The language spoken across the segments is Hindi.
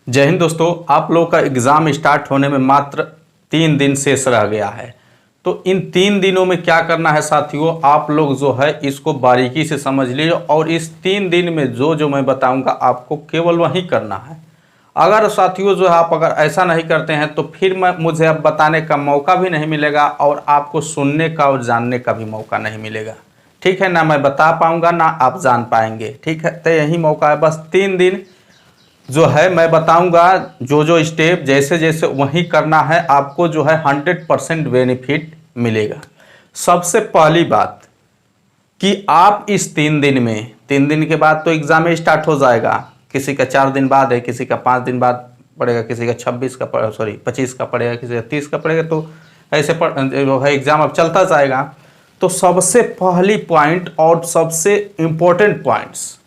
जय हिंद दोस्तों, आप लोगों का एग्ज़ाम स्टार्ट होने में मात्र 3 दिन शेष रह गया है। तो इन 3 दिनों में क्या करना है साथियों, आप लोग जो है इसको बारीकी से समझ लीजिए और इस 3 दिन में जो जो मैं बताऊंगा आपको केवल वही करना है। अगर साथियों जो है आप अगर ऐसा नहीं करते हैं तो फिर मुझे अब बताने का मौका भी नहीं मिलेगा और आपको सुनने का और जानने का भी मौका नहीं मिलेगा। ठीक है ना, मैं बता पाऊंगा ना आप जान पाएंगे। ठीक है, तो यही मौका है। बस 3 दिन जो है मैं बताऊंगा, जो जो स्टेप जैसे जैसे वही करना है, आपको जो है 100% बेनिफिट मिलेगा। सबसे पहली बात कि आप इस 3 दिन में, 3 दिन के बाद तो एग्ज़ाम स्टार्ट हो जाएगा। किसी का 4 दिन बाद है, किसी का 5 दिन बाद पड़ेगा, किसी का 25 का पड़ेगा, किसी का 30 का पड़ेगा। तो ऐसे जो है एग्ज़ाम अब चलता जाएगा। तो सबसे पहली पॉइंट और सबसे इम्पोर्टेंट पॉइंट्स,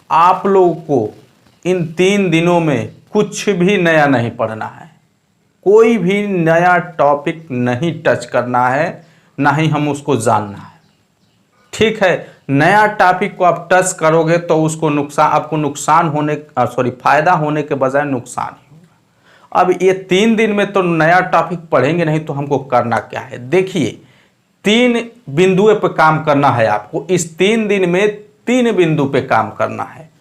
आप लोगों को इन 3 दिनों में कुछ भी नया नहीं पढ़ना है, कोई भी नया टॉपिक नहीं टच करना है, ना ही हम उसको जानना है। ठीक है, नया टॉपिक को आप टच करोगे तो उसको आपको नुकसान होने फायदा होने के बजाय नुकसान ही होगा। अब ये 3 दिन में तो नया टॉपिक पढ़ेंगे नहीं, तो हमको करना क्या है? देखिए, 3 बिंदुओं पे काम करना है आपको। इस 3 दिन में 3 बिंदु पे काम करना है।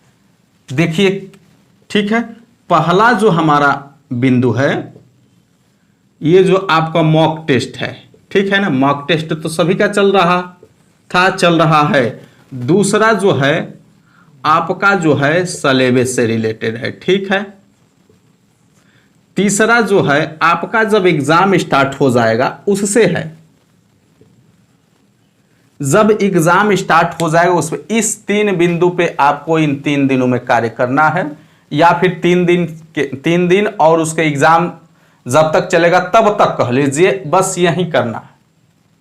देखिए, ठीक है, पहला जो हमारा बिंदु है, ये जो आपका मॉक टेस्ट है। ठीक है ना, मॉक टेस्ट तो सभी का चल रहा है। दूसरा जो है आपका जो है सिलेबस से रिलेटेड है। ठीक है, तीसरा जो है आपका जब एग्जाम स्टार्ट हो जाएगा उससे है। जब एग्जाम स्टार्ट हो जाएगा उसमें इस 3 बिंदु पे आपको इन 3 दिनों में कार्य करना है, या फिर 3 दिन और उसके एग्जाम जब तक चलेगा तब तक कह लीजिए, बस यही करना है।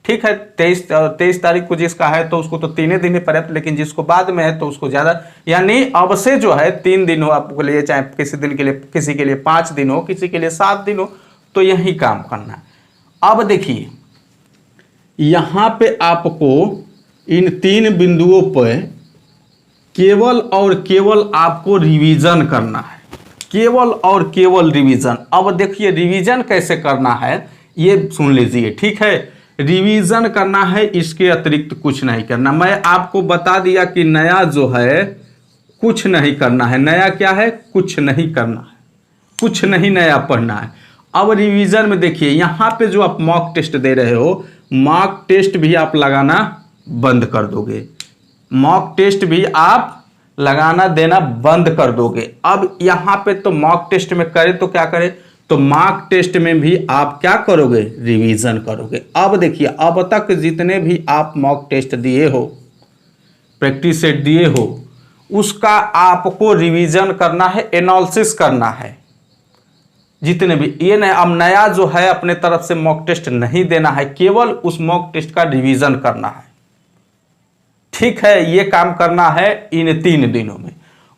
ठीक है, 23 तारीख को जिसका है तो उसको तो 3 दिन ही पर्याप्त, लेकिन जिसको बाद में है तो उसको ज्यादा, यानी अब से जो है 3 दिन हो आपको लिए, चाहे किसी दिन के लिए, किसी के लिए 5 दिन हो, किसी के लिए 7 दिन हो, तो यही काम करना है। अब देखिए, यहां पे आपको इन 3 बिंदुओं पर केवल और केवल आपको रिवीजन करना है, केवल और केवल रिवीजन। अब देखिए रिवीजन कैसे करना है ये सुन लीजिए। ठीक है, रिवीजन करना है, इसके अतिरिक्त कुछ नहीं करना। मैं आपको बता दिया कि नया जो है कुछ नहीं करना है। नया क्या है? कुछ नहीं करना है, कुछ नहीं नया पढ़ना है। अब रिवीजन में देखिए, यहां पे जो आप मॉक टेस्ट दे रहे हो, मॉक टेस्ट भी आप लगाना बंद कर दोगे। मॉक टेस्ट भी आप लगाना देना बंद कर दोगे। अब यहां पे तो मॉक टेस्ट में करें तो क्या करें, तो मॉक टेस्ट में भी आप क्या करोगे? रिवीजन करोगे। अब देखिए, अब तक जितने भी आप मॉक टेस्ट दिए हो, प्रैक्टिस सेट दिए हो, उसका आपको रिवीजन करना है, एनालिसिस करना है जितने भी। ये नहीं, अब नया जो है अपने तरफ से मॉक टेस्ट नहीं देना है, केवल उस मॉक टेस्ट का रिवीजन करना है। ठीक है, ये काम करना है इन 3 दिनों में।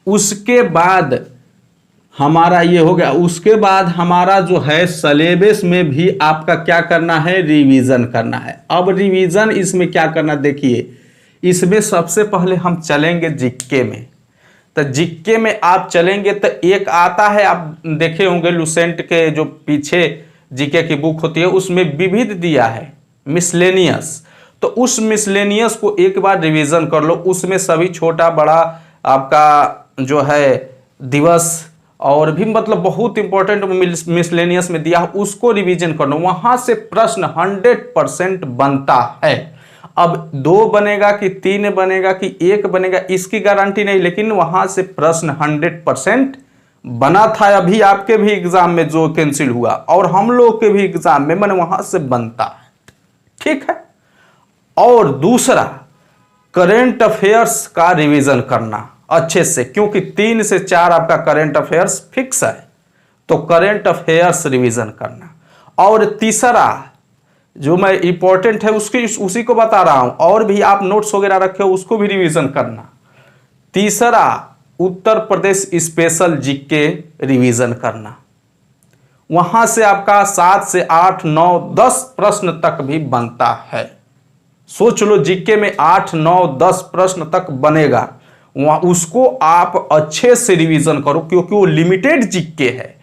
उसके बाद हमारा ये हो गया। उसके बाद हमारा जो है सिलेबस में भी आपका क्या करना है? रिवीजन करना है। अब रिवीजन इसमें क्या करना, देखिए, इसमें सबसे पहले हम चलेंगे जीके में। तो जीके में आप चलेंगे तो एक आता है, आप देखे होंगे लुसेंट के जो पीछे जीके की बुक होती है उसमें विविध दिया है, मिसलेनियस। तो उस मिसलेनियस को एक बार रिवीजन कर लो। उसमें सभी छोटा बड़ा आपका जो है दिवस और भी मतलब बहुत इंपॉर्टेंट मिसलेनियस में दिया है, उसको रिवीजन कर लो। वहां से प्रश्न 100% बनता है। अब 2 बनेगा कि 3 बनेगा कि 1 बनेगा इसकी गारंटी नहीं, लेकिन वहां से प्रश्न 100% बना था। अभी आपके भी एग्जाम में जो कैंसिल हुआ और हम लोग के भी एग्जाम में मैंने वहां से बनता है। ठीक है, और दूसरा करेंट अफेयर्स का रिवीजन करना अच्छे से, क्योंकि 3 से 4 आपका करेंट अफेयर्स फिक्स है, तो करेंट अफेयर्स रिवीजन करना। और तीसरा जो मैं इंपॉर्टेंट है उसी को बता रहा हूं, और भी आप नोट्स वगैरह रखे हो उसको भी रिवीजन करना। तीसरा, Uttar Pradesh special GK revision करना। वहां से आपका 7 से 8, 9, 10 प्रश्न तक भी बनता है। सोच लो, जीके में 8, 9, 10 प्रश्न तक बनेगा। वहाँ उसको आप अच्छे से रिवीजन करो, क्योंकि वो लिमिटेड जीके है।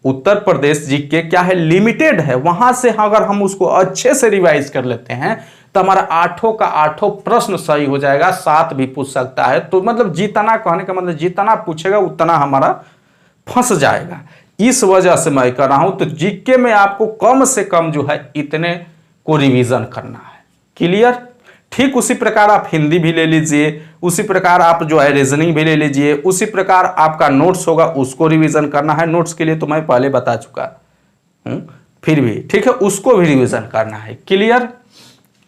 उत्तर प्रदेश जीके क्या है, लिमिटेड है। वहां से अगर हम उसको अच्छे से रिवाइज कर लेते हैं तो हमारा 8 का 8 प्रश्न सही हो जाएगा, 7 भी पूछ सकता है। तो मतलब जितना, कहने का मतलब जितना पूछेगा उतना हमारा फंस जाएगा। इस वजह से मैं कह रहा हूं, तो जीके में आपको कम से कम जो है इतने को रिवीजन करना है। क्लियर? ठीक उसी प्रकार आप हिंदी भी ले लीजिए, उसी प्रकार आप जो है रीजनिंग भी ले लीजिए, उसी प्रकार आपका नोट्स होगा उसको रिवीजन करना है। नोट्स के लिए तो मैं पहले बता चुका हूं, फिर भी ठीक है, उसको भी रिवीजन करना है। क्लियर?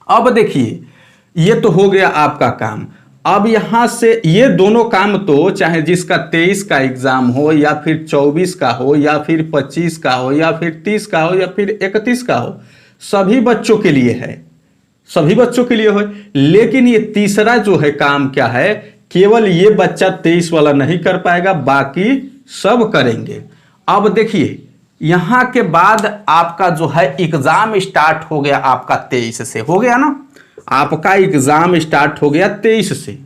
अब देखिए, ये तो हो गया आपका काम। अब यहां से ये दोनों काम तो चाहे जिसका 23 का एग्जाम हो या फिर 24 का हो या फिर 25 का हो या फिर 30 का हो या फिर 31 का हो, सभी बच्चों के लिए है, सभी बच्चों के लिए हो। लेकिन ये तीसरा जो है काम क्या है, केवल ये बच्चा 23 वाला नहीं कर पाएगा, बाकी सब करेंगे। अब देखिए, यहां के बाद आपका जो है एग्जाम स्टार्ट हो गया, आपका 23 से हो गया ना, आपका एग्जाम स्टार्ट हो गया 23 से।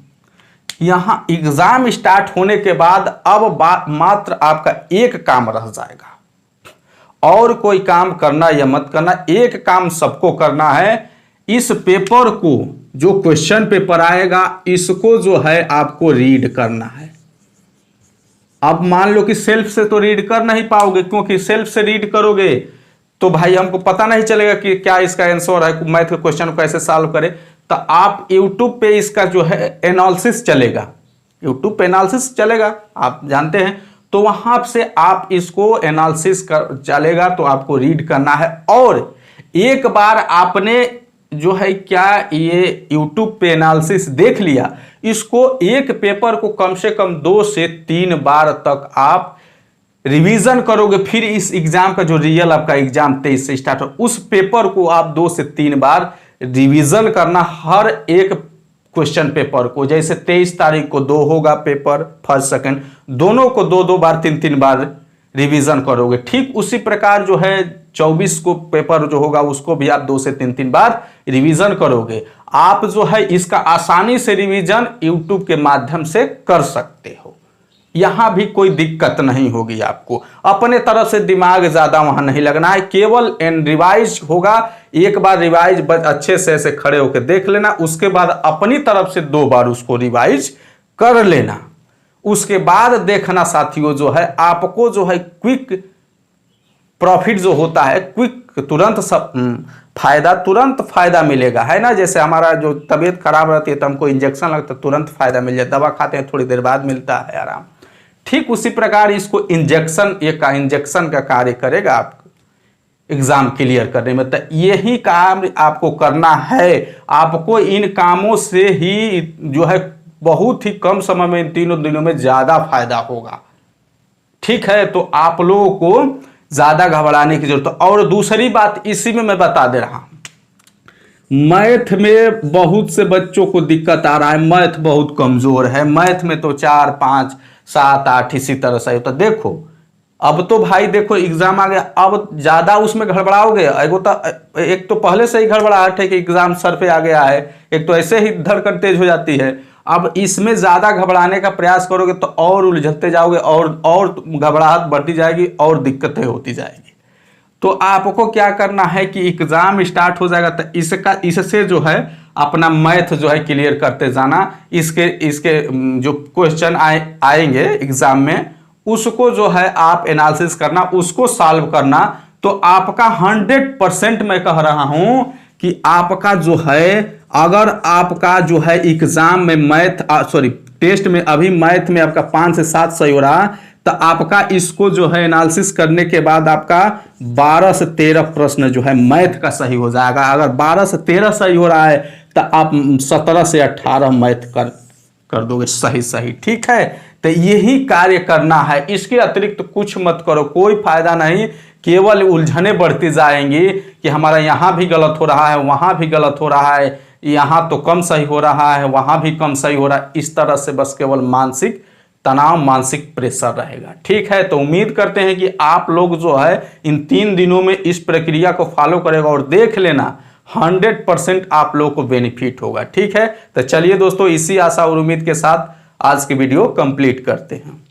यहां एग्जाम स्टार्ट होने के बाद अब मात्र आपका एक काम रह जाएगा, और कोई काम करना या मत करना, एक काम सबको करना है। इस पेपर को, जो क्वेश्चन पेपर आएगा, इसको जो है आपको रीड करना है। अब मान लो कि सेल्फ से तो रीड कर नहीं पाओगे, क्योंकि सेल्फ से रीड करोगे तो भाई हमको पता नहीं चलेगा कि क्या इसका आंसर है, मैथ के क्वेश्चन को कैसे सॉल्व करें। तो आप यूट्यूब पे इसका जो है एनालिसिस चलेगा, यूट्यूब पे एनालिसिस चलेगा, आप जानते हैं। तो वहां से आप इसको एनालिसिस कर चलेगा, तो आपको रीड करना है। और एक बार आपने जो है क्या ये यूट्यूब पे एनालिसिस देख लिया, इसको एक पेपर को कम से कम 2 से 3 बार तक आप रिवीजन करोगे। फिर इस एग्जाम का जो रियल आपका एग्जाम 23 से स्टार्ट हो, उस पेपर को आप 2 से 3 बार रिवीजन करना, हर एक क्वेश्चन पेपर को। जैसे 23 तारीख को 2 होगा पेपर, फर्स्ट सेकंड, दोनों को 2-2 बार 3-3 बार रिवीजन करोगे। ठीक उसी प्रकार जो है 24 को पेपर जो होगा उसको भी आप 2 से 3-3 बार रिवीजन करोगे। आप जो है इसका आसानी से रिवीजन यूट्यूब के माध्यम से कर सकते हो, यहां भी कोई दिक्कत नहीं होगी आपको। अपने तरफ से दिमाग ज्यादा वहां नहीं लगना है, केवल रिवाइज होगा। एक बार रिवाइज अच्छे से ऐसे खड़े होकर देख लेना, उसके बाद अपनी तरफ से 2 बार उसको रिवाइज कर लेना। उसके बाद देखना साथियों, जो है आपको जो है क्विक प्रॉफिट जो होता है, क्विक तुरंत तुरंत फायदा मिलेगा, है ना। जैसे हमारा जो तबीयत खराब रहती है तो हमको इंजेक्शन लगता है, तुरंत फायदा मिल जाता है, दवा खाते हैं थोड़ी देर बाद मिलता है आराम। ठीक उसी प्रकार इसको इंजेक्शन का कार्य करेगा आपको एग्जाम क्लियर करने में। तो यही काम आपको करना है। आपको इन कामों से ही जो है बहुत ही कम समय में, इन 3 दिनों में ज्यादा फायदा होगा। ठीक है, तो आप लोगों को ज्यादा घबराने की जरूरत। और दूसरी बात इसी में मैं बता दे रहा हूं, मैथ में बहुत से बच्चों को दिक्कत आ रहा है, मैथ बहुत कमजोर है, मैथ में तो 4, 5, 7, 8 इसी तरह से। तो देखो, अब तो भाई देखो एग्जाम आ गया, अब ज्यादा उसमें घबराओगे। एक तो पहले से ही घबराहट है कि एग्जाम सर पे आ गया है, एक तो ऐसे ही धड़कन तेज हो जाती है। अब इसमें ज्यादा घबराने का प्रयास करोगे तो और उलझते जाओगे, और घबराहट बढ़ती जाएगी और दिक्कतें होती जाएगी। तो आपको क्या करना है कि एग्जाम स्टार्ट हो जाएगा तो इससे जो है अपना मैथ जो है क्लियर करते जाना। इसके जो क्वेश्चन आएंगे एग्जाम में, उसको जो है आप एनालिसिस करना, उसको सॉल्व करना। तो आपका 100% मैं कह रहा हूं कि आपका जो है, अगर आपका जो है एग्जाम में टेस्ट में अभी मैथ में आपका 5 से 7 सही हो रहा, तो आपका इसको जो है एनालिसिस करने के बाद आपका 12 से 13 प्रश्न जो है मैथ का सही हो जाएगा। अगर 12 से 13 सही हो रहा है तो आप 17 से 18 मैथ कर दोगे सही। ठीक है, तो यही कार्य करना है, इसके अतिरिक्त कुछ मत करो, कोई फायदा नहीं। केवल उलझने बढ़ती जाएंगी कि हमारा यहाँ भी गलत हो रहा है, वहाँ भी गलत हो रहा है, यहाँ तो कम सही हो रहा है, वहाँ भी कम सही हो रहा है। इस तरह से बस केवल मानसिक तनाव, मानसिक प्रेशर रहेगा। ठीक है, तो उम्मीद करते हैं कि आप लोग जो है इन 3 दिनों में इस प्रक्रिया को फॉलो करेगा, और देख लेना 100% आप लोग को बेनिफिट होगा। ठीक है, तो चलिए दोस्तों, इसी आशा और उम्मीद के साथ आज की वीडियो कंप्लीट करते हैं।